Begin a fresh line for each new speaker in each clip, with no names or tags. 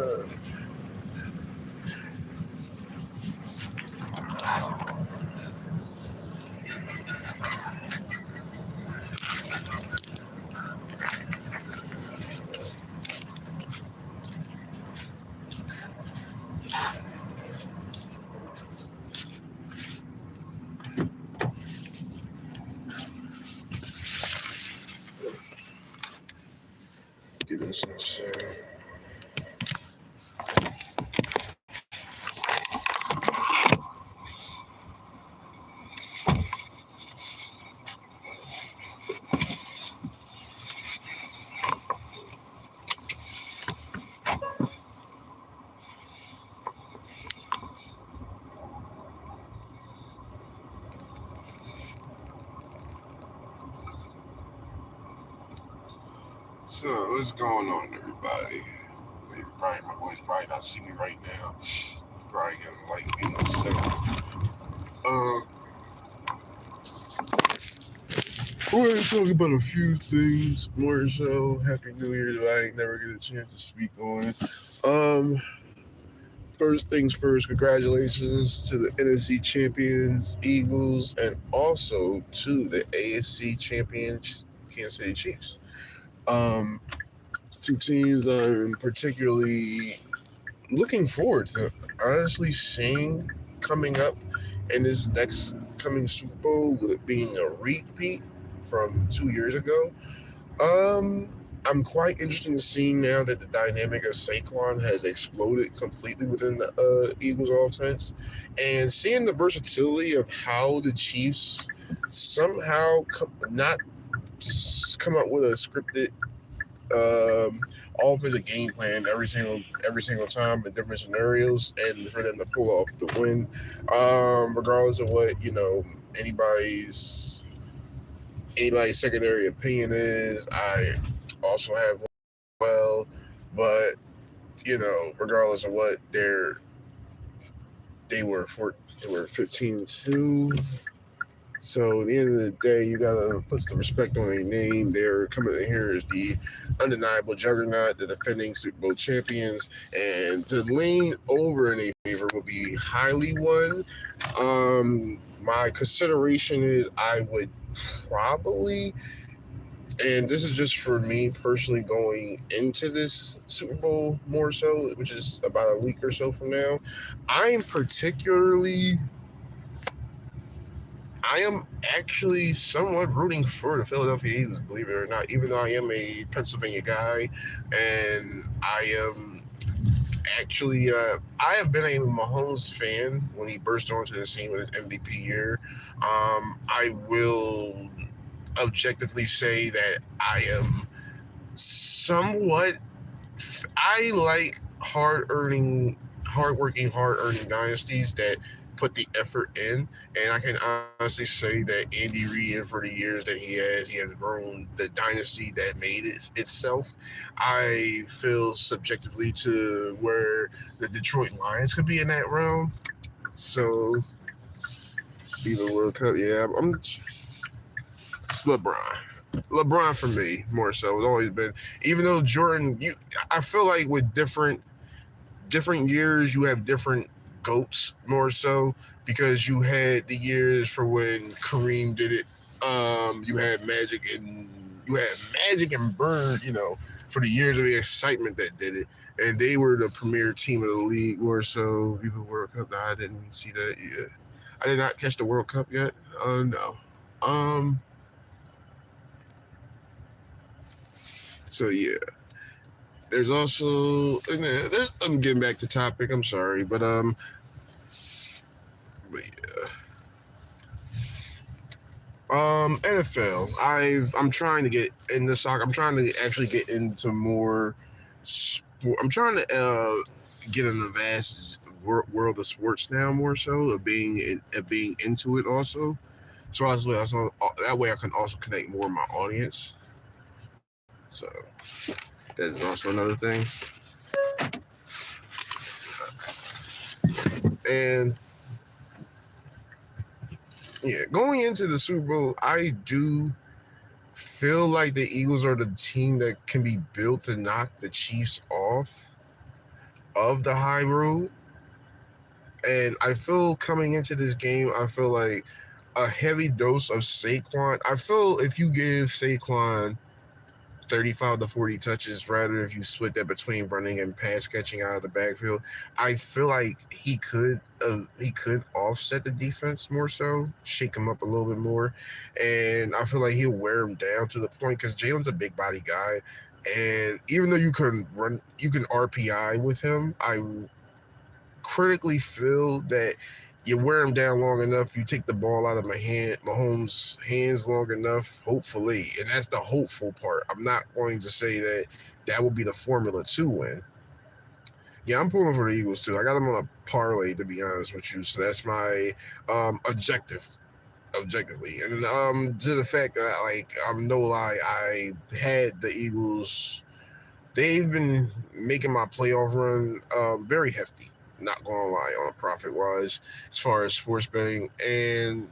Get this in share. So, what's going on, everybody? Probably my voice probably not see me right now. Probably gonna like me in a second. We're gonna talk about a few things more so. Happy New Year that I ain't never get a chance to speak on. First things first, congratulations to the NFC champions, Eagles, and also to the AFC champions, Kansas City Chiefs. Two teams I'm particularly looking forward to honestly seeing coming up in this next coming Super Bowl, with it being a repeat from 2 years ago. I'm quite interested in seeing now that the dynamic of Saquon has exploded completely within the Eagles offense, and seeing the versatility of how the Chiefs somehow not come up with a scripted offensive game plan every single time in different scenarios, and for them to pull off the win, regardless of what anybody's secondary opinion is. I also have well, but regardless of what they were 15-2. So at the end of the day, you gotta put some respect on their name. They're coming in here as the undeniable juggernaut, the defending Super Bowl champions, and to lean over in their favor will be highly one. My consideration is I would probably, and this is just for me personally going into this Super Bowl more so, which is about a week or so from now, I am actually somewhat rooting for the Philadelphia Eagles, believe it or not, even though I am a Pennsylvania guy, and I am actually, I have been a Mahomes fan when he burst onto the scene with his MVP year. I will objectively say that I am somewhat, I like hard-working, hard-earning dynasties that put the effort in, and I can honestly say that Andy Reid, for the years that he has grown the dynasty that made it itself. I feel subjectively to where the Detroit Lions could be in that realm. So, be the World Cup, yeah. It's LeBron for me more so. It's always been, even though Jordan, I feel like with different years you have different goats more so, because you had the years for when Kareem did it. You had Magic and Bird, for the years of the excitement that did it, and they were the premier team of the league more so. Even World Cup, no, I didn't see that. Yeah, I did not catch the World Cup yet. No. So yeah. There's also, I'm getting back to topic. I'm sorry, but yeah. NFL. I'm trying to get into soccer. I'm trying to actually get into more sport. I'm trying to get in the vast world of sports now, more so of being into it also. So that way I can also connect more with my audience. So that is also another thing. And yeah, going into the Super Bowl, I do feel like the Eagles are the team that can be built to knock the Chiefs off. of the high road. And I feel coming into this game, I feel like a heavy dose of Saquon. I feel if you give Saquon 35 to 40 touches, rather if you split that between running and pass catching out of the backfield, I feel like he could offset the defense more so, shake him up a little bit more, and I feel like he'll wear him down to the point because Jalen's a big body guy, and even though you can RPI with him. I critically feel that you wear him down long enough, you take the ball out of Mahomes' hands long enough, hopefully, and that's the hopeful part. I'm not going to say that that will be the formula to win. Yeah, I'm pulling for the Eagles too. I got them on a parlay to be honest with you, so that's my objectively, and to the fact that I'm no lie, I had the Eagles. They've been making my playoff run very hefty. Not gonna lie, on profit wise, as far as sports betting, and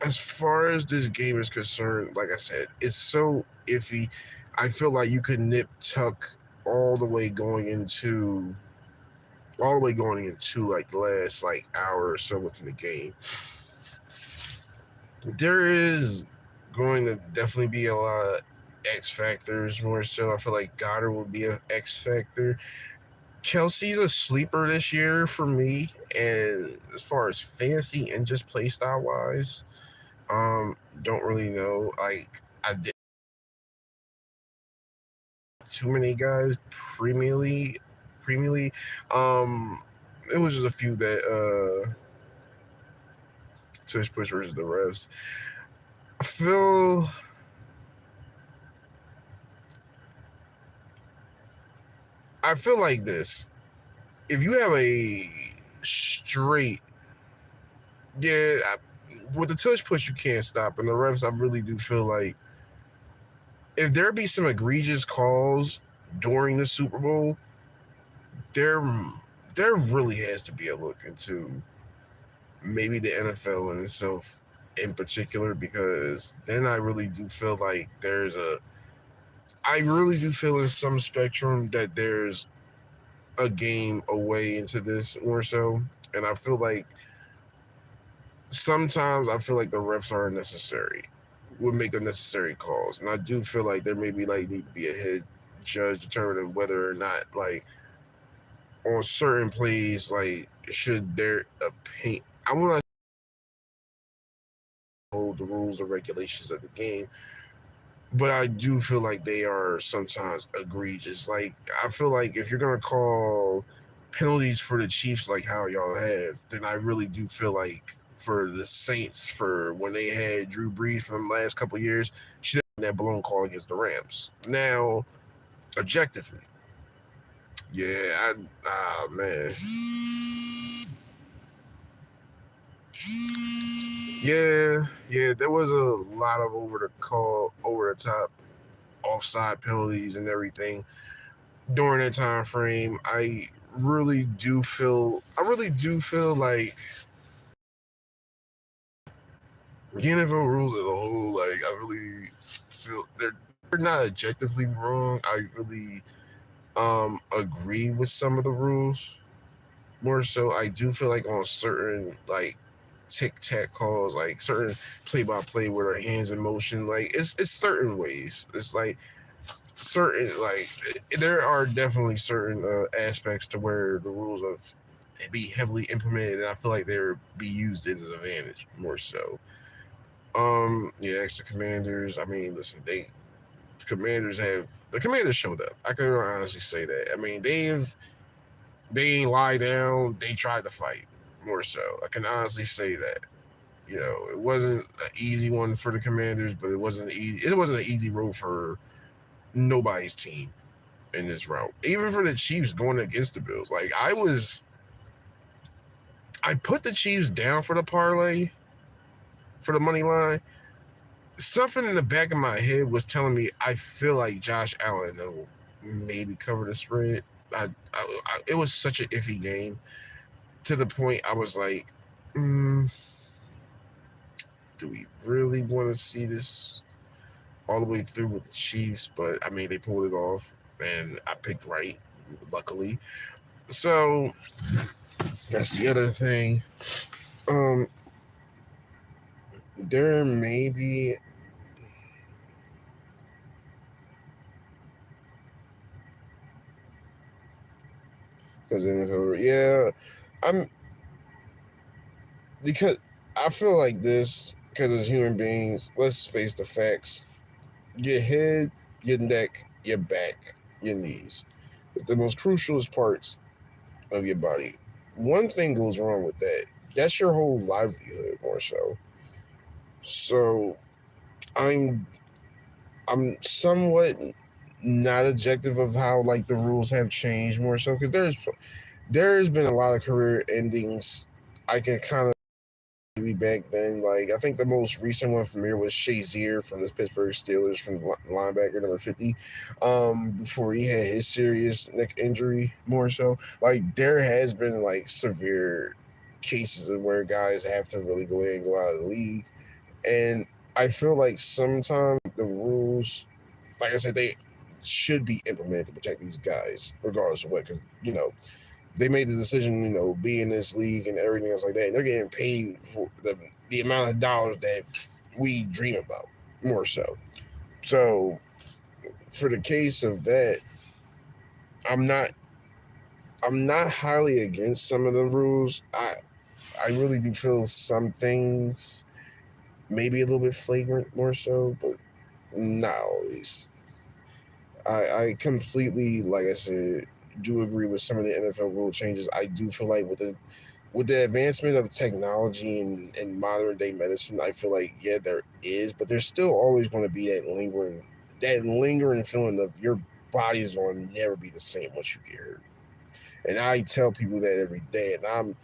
as far as this game is concerned, like I said, it's so iffy. I feel like you could nip tuck all the way going into like the last like hour or so within the game. There is going to definitely be a lot of X factors more so. I feel like Goddard will be an X factor. Kelsey's a sleeper this year for me, and as far as fantasy and just play style wise, don't really know. Like I did too many guys Premier League. It was just a few that Tush Push versus the rest. I feel like this. If you have a straight, yeah, with the tush push you can't stop, and the refs, I really do feel like if there be some egregious calls during the Super Bowl, there really has to be a look into maybe the NFL in itself in particular, because then I really do feel like I really do feel in some spectrum that there's a game away into this more so, and I feel like sometimes I feel like the refs are unnecessary, would make unnecessary calls, and I do feel like there maybe like need to be a head judge determining whether or not like on certain plays like should there a paint. I want to hold the rules or regulations of the game, but I do feel like they are sometimes egregious. Like I feel like if you're gonna call penalties for the Chiefs like how y'all have, then I really do feel like for the Saints for when they had Drew Brees from the last couple of years, she didn't that blown call against the Rams. Now, objectively, yeah, man, yeah, there was a lot of over the top offside penalties and everything during that time frame. I really do feel like the NFL rules as a whole, like I really feel they're not objectively wrong. I really agree with some of the rules. More so, I do feel like on certain like tic tac calls, like certain play by play where their hands in motion, like it's certain ways. It's like certain like there are definitely certain aspects to where the rules of be heavily implemented, and I feel like they're be used as an advantage more so. Yeah, extra commanders. I mean, listen, the commanders showed up. I can honestly say that. I mean, they ain't lie down. They tried to fight more so. I can honestly say that. You know, it wasn't an easy one for the Commanders, but it wasn't easy. It wasn't an easy road for nobody's team in this route. Even for the Chiefs going against the Bills, like I put the Chiefs down for the parlay for the money line. Something in the back of my head was telling me I feel like Josh Allen will maybe cover the spread. It was such an iffy game to the point I was like, do we really want to see this all the way through with the Chiefs? But I mean, they pulled it off, and I picked right. luckily. So that's the other thing. Um, there may be because NFL, yeah, I'm because I feel like this because as human beings, let's face the facts. Your head, your neck, your back, your knees. It's the most crucial parts of your body. One thing goes wrong with that. That's your whole livelihood, more so. So I'm I'm somewhat not objective of how like the rules have changed more so because there's been a lot of career endings. I can kind of be back then. Like I think the most recent one from here was Shazier from the Pittsburgh Steelers from linebacker number 50. Before he had his serious neck injury, more so. Like there has been like severe cases of where guys have to really go ahead and go out of the league, and I feel like sometimes the rules, like I said, they should be implemented to protect these guys, regardless of what, because they made the decision, be in this league and everything else like that. And they're getting paid for the amount of dollars that we dream about, more so. So for the case of that, I'm not I'm not highly against some of the rules. I really do feel some things maybe a little bit flagrant more so, but not always. I completely, like I said, do agree with some of the NFL rule changes. I do feel like with the advancement of technology and modern day medicine, I feel like yeah, there is, but there's still always going to be that lingering feeling of your body is going to never be the same once you get hurt. And I tell people that every day. And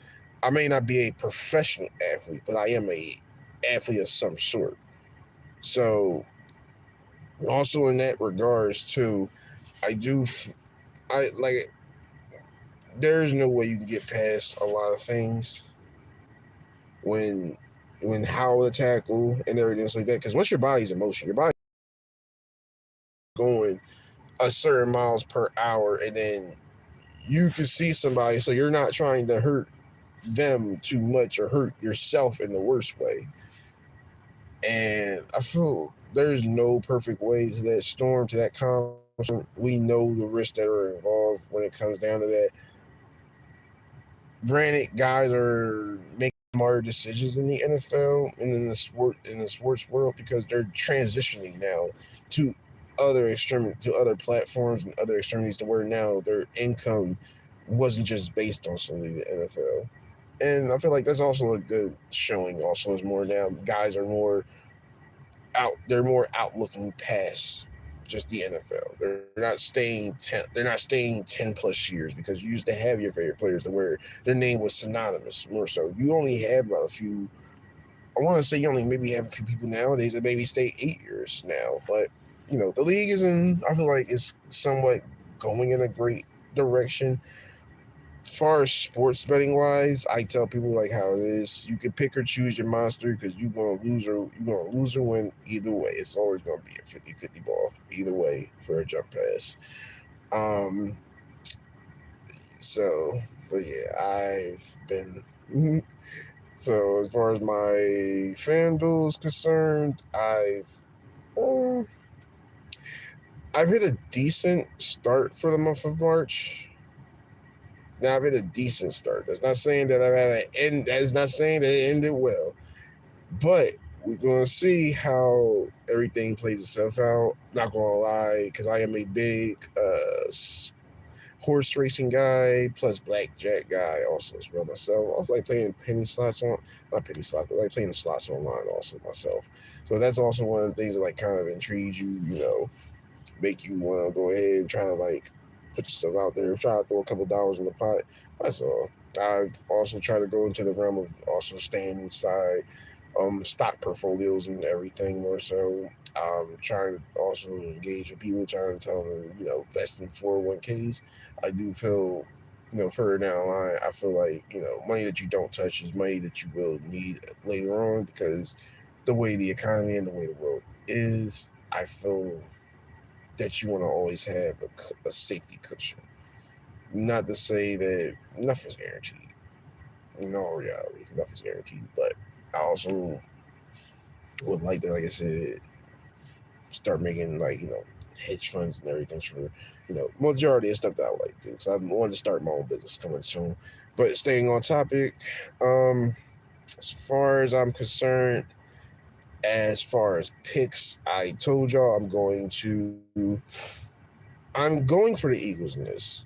I may not be a professional athlete, but I am a athlete of some sort. So also in that regards too, I do I like there's no way you can get past a lot of things when how to tackle and everything like that. Because once your body's in motion, your body going a certain miles per hour, and then you can see somebody, so you're not trying to hurt them too much or hurt yourself in the worst way. And I feel there's no perfect way to that storm, to that calm. We know the risks that are involved when it comes down to that. Granted, guys are making smarter decisions in the NFL and in the sports world because they're transitioning now to other platforms and other extremities to where now their income wasn't just based on solely the NFL. And I feel like that's also a good showing. Also, is more now guys are more out. They're more out looking past just the NFL. They're not staying 10 plus years because you used to have your favorite players to where their name was synonymous more so. You only have about a few. I want to say you only maybe have a few people nowadays that maybe stay 8 years now, but the league is in. I feel like it's somewhat going in a great direction. As far as sports betting wise, I tell people like how it is. You can pick or choose your monster because you're gonna lose or win either way. It's always gonna be a 50-50 ball either way for a jump pass. Um so but yeah, I've been so as far as my FanDuel is concerned, uh, I've hit a decent start for the month of March. Now I've hit a decent start. That's not saying that I've had an end. That is not saying that it ended well. But we're gonna see how everything plays itself out. Not gonna lie, because I am a big horse racing guy plus blackjack guy also as well myself. I also like playing penny slots on not penny slots, but like playing the slots online also myself. So that's also one of the things that like kind of intrigues you, make you want to go ahead and try to like put yourself out there, try to throw a couple dollars in the pot. That's all. I've also tried to go into the realm of also staying inside stock portfolios and everything more so. Trying to also engage with people, trying to tell them, invest in 401ks. I do feel, further down the line, I feel like, money that you don't touch is money that you will need later on because the way the economy and the way the world is, I feel that you want to always have a safety cushion. Not to say that nothing's guaranteed. In all reality, nothing's guaranteed. But I also would like to, like I said, start making hedge funds and everything for majority of stuff that I would like to do. Because I wanted to start my own business coming soon. But staying on topic, as far as I'm concerned, as far as picks, I told y'all I'm going for the Eagles in this.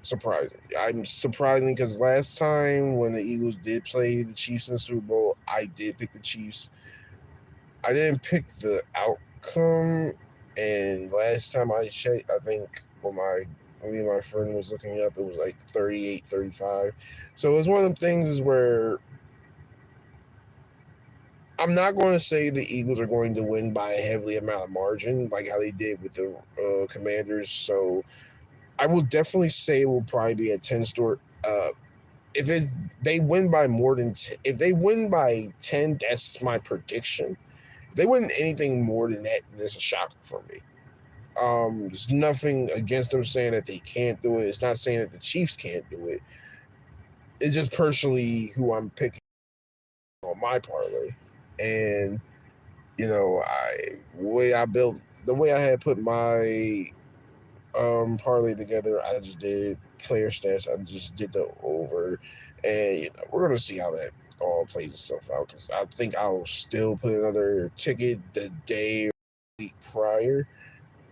Surprising. I'm surprising because last time when the Eagles did play the Chiefs in the Super Bowl, I did pick the Chiefs. I didn't pick the outcome, and last time I checked, I think when me and my friend was looking up, it was like 38-35. So it was one of them things is where I'm not going to say the Eagles are going to win by a heavily amount of margin, like how they did with the Commanders. So I will definitely say it will probably be a 10 store. If it they win by more than if they win by 10, that's my prediction. If they win anything more than that, that's a shocker for me. There's nothing against them saying that they can't do it. It's not saying that the Chiefs can't do it. It's just personally who I'm picking on my parlay, and the way I had put my parlay together. I just did player stats. I just did the over, and we're gonna see how that all plays itself out. Because I think I'll still put another ticket the day or week prior.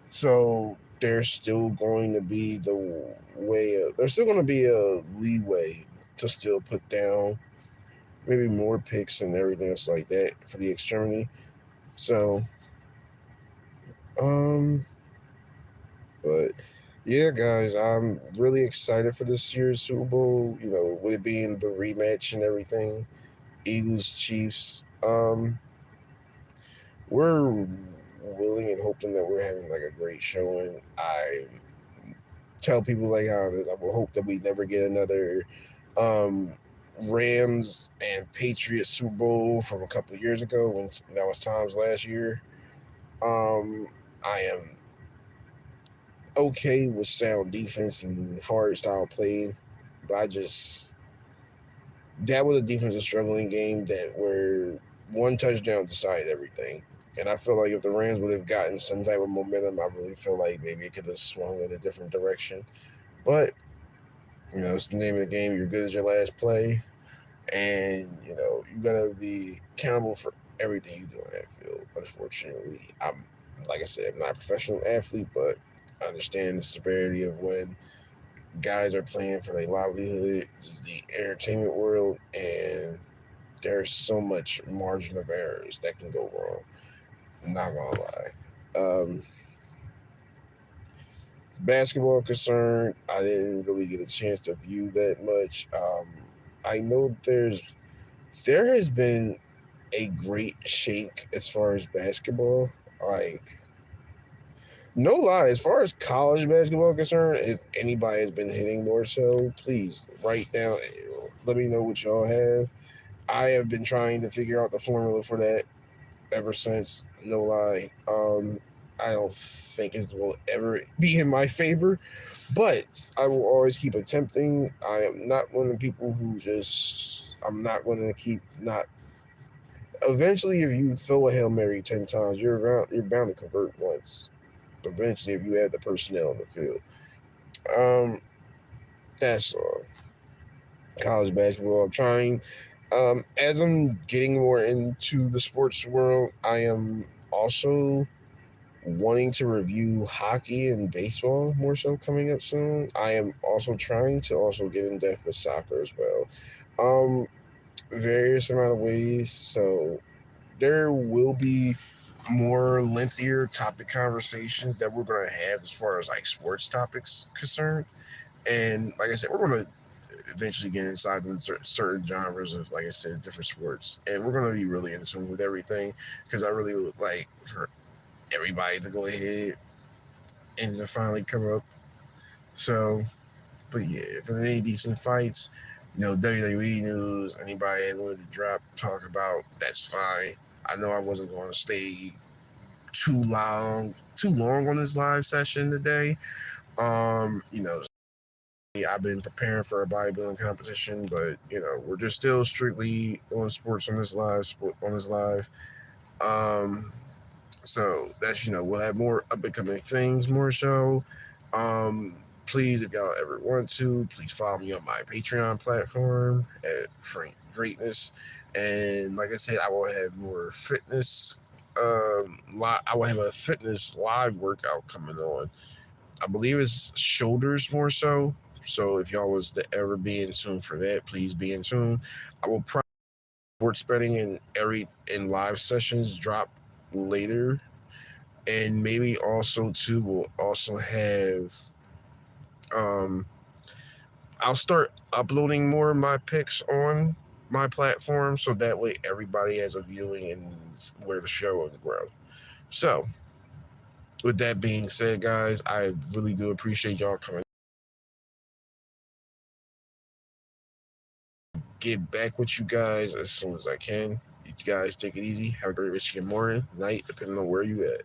So there's still going to be there's still going to be a leeway to still put down maybe more picks and everything else like that for the extremity. So um but yeah, guys, I'm really excited for this year's Super Bowl. With it being the rematch and everything, Eagles Chiefs. We're willing and hoping that we're having like a great showing. I tell people like how it is. I will hope that we never get another um, Rams and Patriots Super Bowl from a couple of years ago when that was times last year. I am okay with sound defense and hard style play, but that was a defensive struggling game that where one touchdown decided everything. And I feel like if the Rams would have gotten some type of momentum, I really feel like maybe it could have swung in a different direction. But it's the name of the game. You're good as your last play, and you gotta be accountable for everything you do on that field. Unfortunately, I'm like I said, I'm not a professional athlete, but I understand the severity of when guys are playing for their livelihood, the entertainment world, and there's so much margin of errors that can go wrong. I'm not gonna lie. Um, as basketball concerned, I didn't really get a chance to view that much. I know there has been a great shake as far as basketball. Like, no lie, as far as college basketball concerned, if anybody has been hitting more so, please write down. Let me know what y'all have. I have been trying to figure out the formula for that ever since. No lie. I don't think it will ever be in my favor, but I will always keep attempting. I am not one of the people who just. I'm not going to keep not. Eventually, if you throw a hail mary 10 times, you're bound to convert once. Eventually, if you have the personnel in the field. Um, that's all. College basketball. I'm trying. As I'm getting more into the sports world, I am also wanting to review hockey and baseball more so coming up soon. I am also trying to also get in depth with soccer as well. Um, Various amount of ways. So there will be more lengthier topic conversations that we're going to have as far as like sports topics concerned. And like I said, we're going to eventually get inside them certain genres of, like I said, different sports. And we're going to be really in tune with everything because I really would like for everybody to go ahead and to finally come up. So, but yeah, if there's any decent fights, WWE news, anybody wanted to talk about, that's fine. I know I wasn't going to stay too long on this live session today. I've been preparing for a bodybuilding competition, but we're just still strictly on sports on this live. Um, so that's we'll have more up and coming things, more so. Please, if y'all ever want to, please follow me on my Patreon platform at Frank Greatness, and like I said, I will have more fitness. I will have a fitness live workout coming on. I believe it's shoulders more so. So if y'all was to ever be in tune for that, please be in tune. I will probably sports betting in live sessions drop later, and maybe also too we'll also have um I'll start uploading more of my picks on my platform so that way everybody has a viewing and where to show and grow. So with that being said, guys, I really do appreciate y'all coming. Get back with you guys as soon as I can. You guys take it easy. Have a great rest of your morning, night, depending on where you at.